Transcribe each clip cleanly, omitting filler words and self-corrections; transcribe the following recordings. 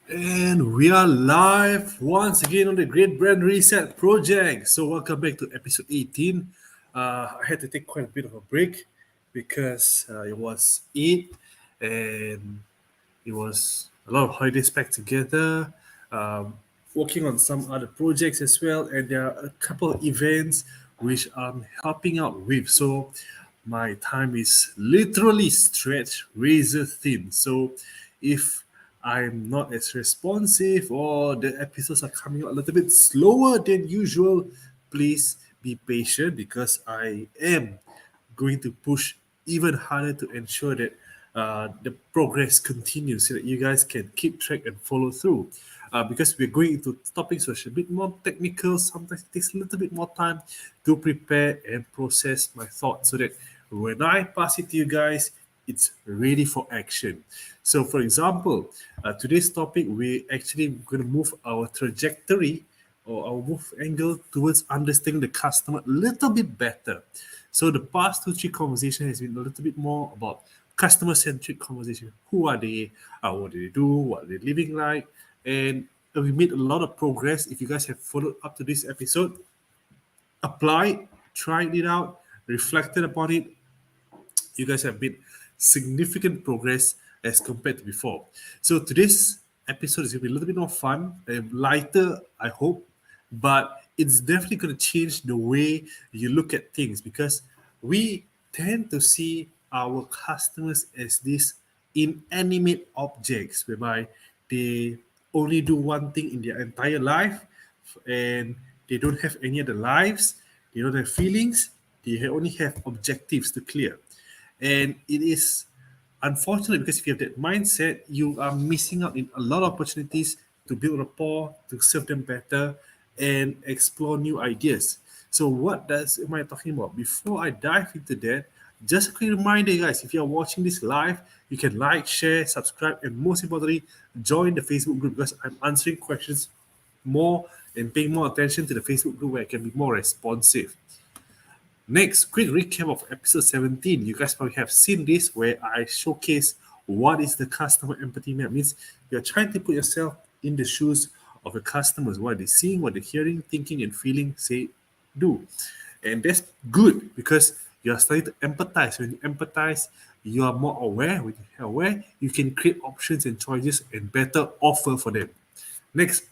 And we are live once again on the Great Brand Reset Project. So, welcome back to episode 18. I had to take quite a bit of a break because it was Eid and it was a lot of holidays back together, um, working on some other projects as well. And there are a couple of events which I'm helping out with. So, my time is literally stretched razor thin. So, if I'm not as responsive or the episodes are coming out a little bit slower than usual, please be patient because I am going to push even harder to ensure that the progress continues so that you guys can keep track and follow through. Because we're going into topics which are a bit more technical, sometimes it takes a little bit more time to prepare and process my thoughts so that when I pass it to you guys, it's ready for action. So, for example, today's topic, we're actually going to move our trajectory or our move angle towards understanding the customer a little bit better. So the past two, three conversation has been a little bit more about customer-centric conversation. Who are they? What do they do? What are they living like? And we made a lot of progress. If you guys have followed up to this episode, applied, tried it out, reflected upon it, you guys have made significant progress as compared to before. So today's episode is going to be a little bit more fun and lighter, I hope, but it's definitely going to change the way you look at things because we tend to see our customers as these inanimate objects whereby they only do one thing in their entire life and they don't have any other lives, they don't have feelings, they only have objectives to clear. And it is unfortunate because if you have that mindset, you are missing out in a lot of opportunities to build rapport, to serve them better, and explore new ideas. So, what does am I talking about? Before I dive into that, just a quick reminder, guys, if you are watching this live, you can like, share, subscribe, and most importantly, join the Facebook group because I'm answering questions more and paying more attention to the Facebook group where I can be more responsive. Next, quick recap of episode 17. You guys probably have seen this where I showcase what is the customer empathy map. Means you're trying to put yourself in the shoes of the customers, what they're seeing, what they're hearing, thinking, and feeling, say, do. And that's good because you're starting to empathize. When you empathize, you are more aware. When you're aware, you can create options and choices and better offer for them. Next,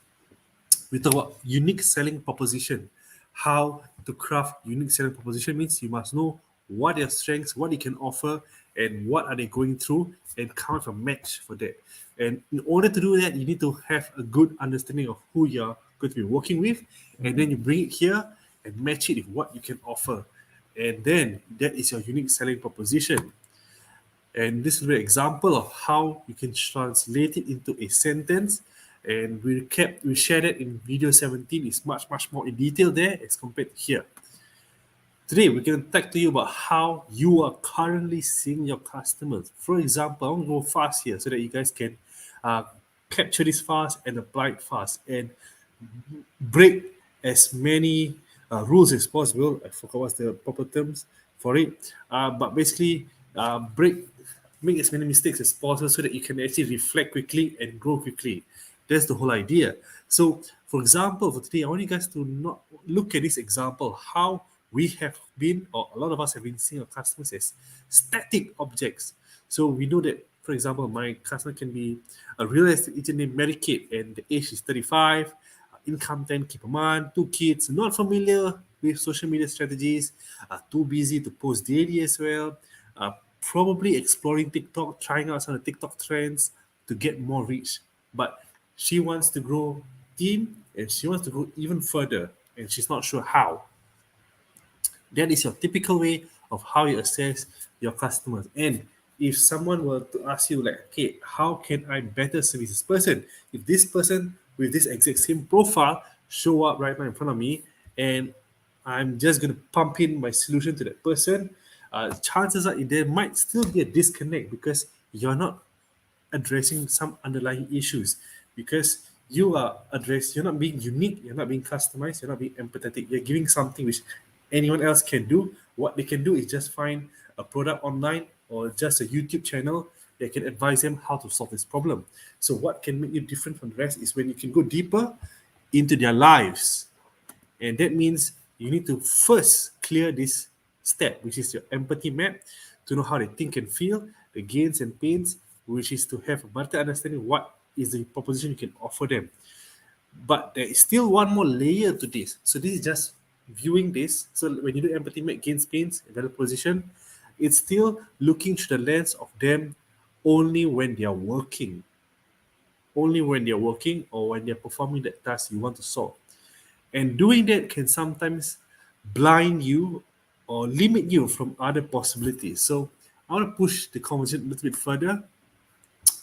we talk about unique selling proposition. How to craft unique selling proposition means you must know what their strengths, what they can offer, and what are they going through, and come up with a match for that. And in order to do that, you need to have a good understanding of who you're going to be working with, and then you bring it here and match it with what you can offer. And then that is your unique selling proposition. And this is an example of how you can translate it into a sentence. And we shared it in video 17. It's much more in detail there as compared to here. Today, we're going to talk to you about how you are currently seeing your customers. For example, I'm going to go fast here so that you guys can uh, capture this fast and apply it fast and break as many rules as possible. I forgot what's the proper terms for it. But basically, make as many mistakes as possible so that you can actually reflect quickly and grow quickly. That's the whole idea. So, for example, for today, I want you guys to not look at this example how we have been, or a lot of us have been seeing our customers as static objects. So we know that, for example, my customer can be a real estate agent named Mary Kate, and the age is 35, income 10K per month, two kids, not familiar with social media strategies, too busy to post daily as well, probably exploring TikTok, trying out some of the TikTok trends to get more reach. But she wants to grow team and she wants to go even further, and she's not sure how. That is your typical way of how you assess your customers. And if someone were to ask you, like, okay, how can I better service this person? If this person with this exact same profile show up right now in front of me, and I'm just going to pump in my solution to that person, chances are there might still be a disconnect because you're not addressing some underlying issues because you're not being unique, you're not being customized, you're not being empathetic, you're giving something which anyone else can do. What they can do is just find a product online or just a YouTube channel that can advise them how to solve this problem. So what can make you different from the rest is when you can go deeper into their lives. And that means you need to first clear this step, which is your empathy map, to know how they think and feel, the gains and pains, which is to have a better understanding what is the proposition you can offer them. But there is still one more layer to this. So this is just viewing this. So when you do empathy map, gains, pains, and value proposition, it's still looking through the lens of them only when they are working. Only when they're working or when they're performing that task you want to solve. And doing that can sometimes blind you or limit you from other possibilities. So I want to push the conversation a little bit further.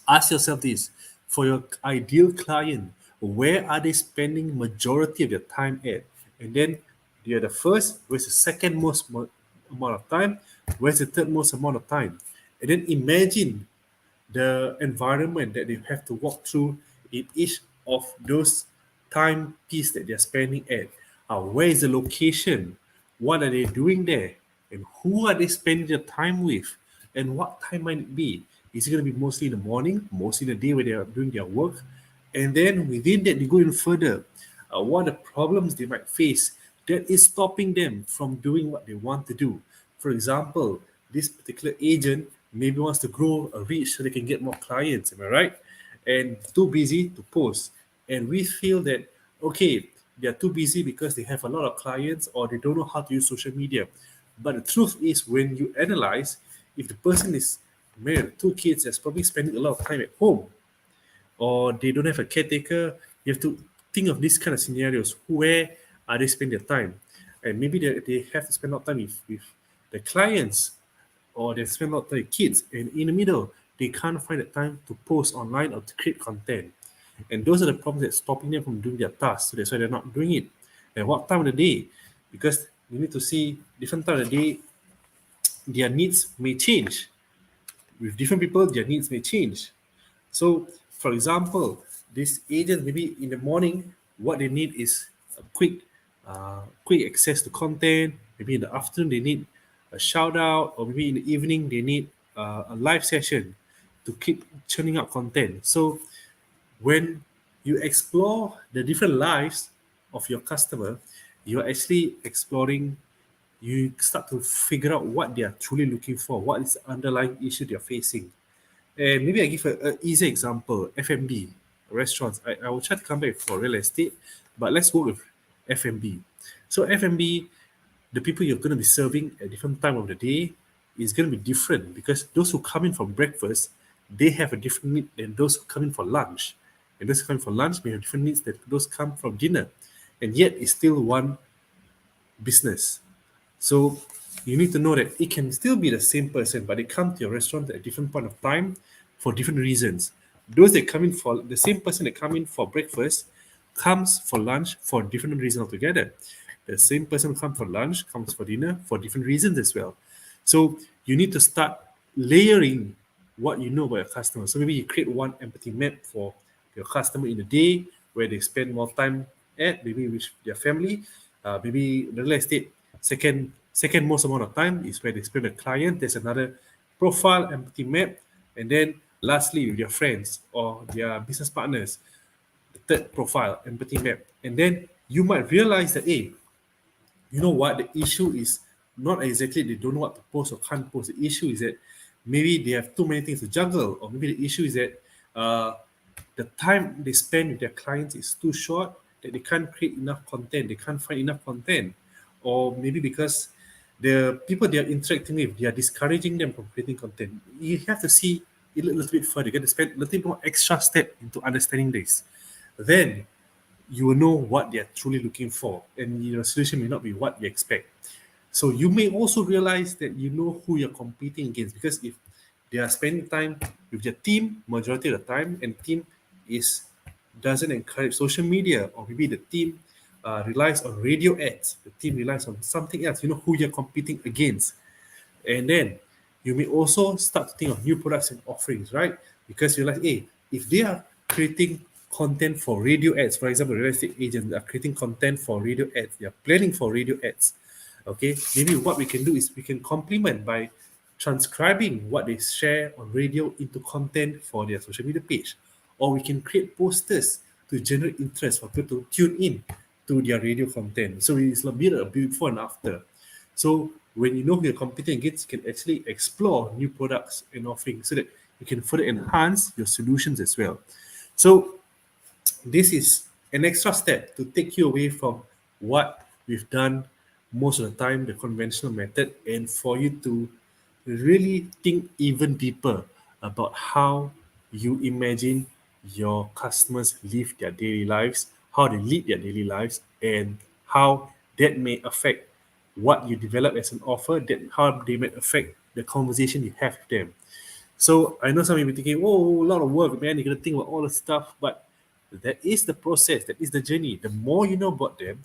Ask yourself this: for your ideal client, where are they spending majority of their time at? And then you're the first, where's the second most amount of time, where's the third most amount of time? And then imagine the environment that they have to walk through in each of those time piece that they're spending at. Where is the location? What are they doing there? And who are they spending their time with? And what time might it be? Is it going to be mostly in the morning, mostly in the day where they are doing their work? And then within that, they go in further. What are the problems they might face that is stopping them from doing what they want to do? For example, this particular agent maybe wants to grow a reach so they can get more clients, am I right? And too busy to post. And we feel that, okay, they're too busy because they have a lot of clients or they don't know how to use social media. But the truth is, when you analyze, if the person is married with 2 kids, that's probably spending a lot of time at home, or they don't have a caretaker, you have to think of these kind of scenarios. Where are they spending their time? And maybe they have to spend a lot of time with the clients, or they spend a lot of time with kids. And in the middle, they can't find the time to post online or to create content. And those are the problems that's stopping them from doing their tasks. So that's why they're not doing it. And what time of the day? Because you need to see different time of the day, their needs may change. With different people, their needs may change. So, for example, this agent, maybe in the morning, what they need is a quick access to content. Maybe in the afternoon, they need a shout out, or maybe in the evening, they need a live session to keep churning out content. So, when you explore the different lives of your customer, you're actually exploring, you start to figure out what they are truly looking for, what is the underlying issue they're facing. And maybe I give an easy example: F&B, restaurants. I will try to come back for real estate, but let's go with F&B. So F&B, the people you're going to be serving at different time of the day is going to be different, because those who come in for breakfast, they have a different need than those who come in for lunch. And those who come in for lunch may have different needs than those who come from dinner. And yet it's still one business. So you need to know that it can still be the same person, but they come to your restaurant at a different point of time for different reasons. Those that come in for the same person that come in for breakfast comes for lunch for different reasons altogether. The same person comes for lunch, comes for dinner for different reasons as well. So you need to start layering what you know about your customer. So maybe you create one empathy map for your customer in a day where they spend more time at, maybe with their family. Maybe the real estate, second most amount of time is where they spend with the client. There's another profile empathy map. And then lastly, with your friends or their business partners, the third profile empathy map. And then you might realize that, hey, you know what, the issue is not exactly they don't know what to post or can't post. The issue is that maybe they have too many things to juggle, or maybe the issue is that the time they spend with their clients is too short, that they can't create enough content, they can't find enough content. Or maybe because the people they are interacting with, they are discouraging them from creating content. You have to see it a little bit further. You got to spend a little bit more extra step into understanding this. Then you will know what they are truly looking for, and your solution may not be what you expect. So you may also realize that you know who you're competing against, because if they are spending time with their team majority of the time, and team doesn't encourage social media, or maybe the team relies on radio ads, the team relies on something else, you know who you're competing against. And then you may also start to think of new products and offerings, right? Because you're like, hey, if they are creating content for radio ads, for example, real estate agents are creating content for radio ads, they are planning for radio ads. Okay, maybe what we can do is we can complement by transcribing what they share on radio into content for their social media page. Or we can create posters to generate interest for people to tune in to their radio content. So it's a bit of before and after. So when you know who you're competing against, you can actually explore new products and offerings so that you can further enhance your solutions as well. So this is an extra step to take you away from what we've done most of the time, the conventional method, and for you to really think even deeper about how you imagine your customers live their daily lives, how they lead their daily lives, and how that may affect what you develop as an offer, that how they may affect the conversation you have with them. So I know some people thinking, oh, a lot of work, man, you gotta think about all the stuff, but that is the process, that is the journey. The more you know about them,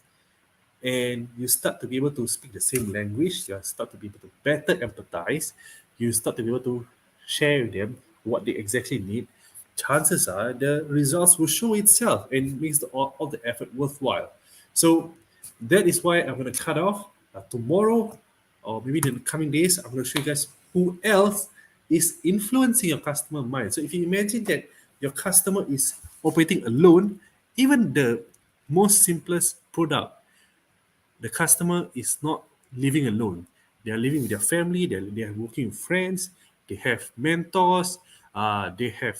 and you start to be able to speak the same language, you start to be able to better empathize, you start to be able to share with them what they exactly need, chances are the results will show itself and makes all the effort worthwhile. So that is why I'm going to cut off tomorrow, or maybe in the coming days. I'm going to show you guys who else is influencing your customer mind. So if you imagine that your customer is operating alone, even the most simplest product, the customer is not living alone. They are living with their family, they are working with friends, they have mentors, they have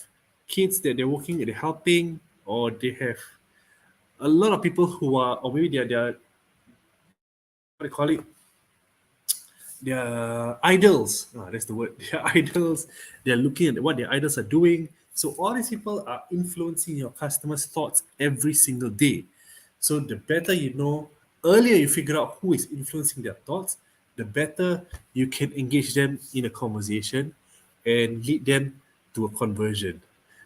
kids that they're working, they're helping, or they have a lot of people who are, or maybe they're what do you call it? They're idols. That's the word. They're idols. They're looking at what their idols are doing. So all these people are influencing your customers' thoughts every single day. So the better you know, earlier you figure out who is influencing their thoughts, the better you can engage them in a conversation and lead them to a conversion.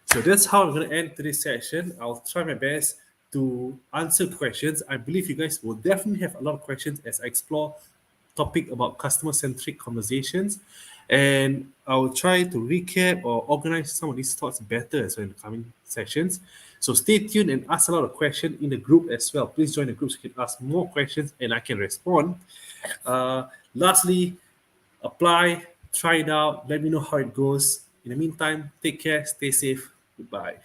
So that's how I'm going to end today's session. I'll try my best to answer questions. I believe you guys will definitely have a lot of questions as I explore topic about customer-centric conversations, and I'll try to recap or organize some of these thoughts better so in the coming sessions. So stay tuned and ask a lot of questions in the group as well. Please join the group so you can ask more questions and I can respond. Lastly, apply, try it out, let me know how it goes. In the meantime, take care, stay safe, goodbye.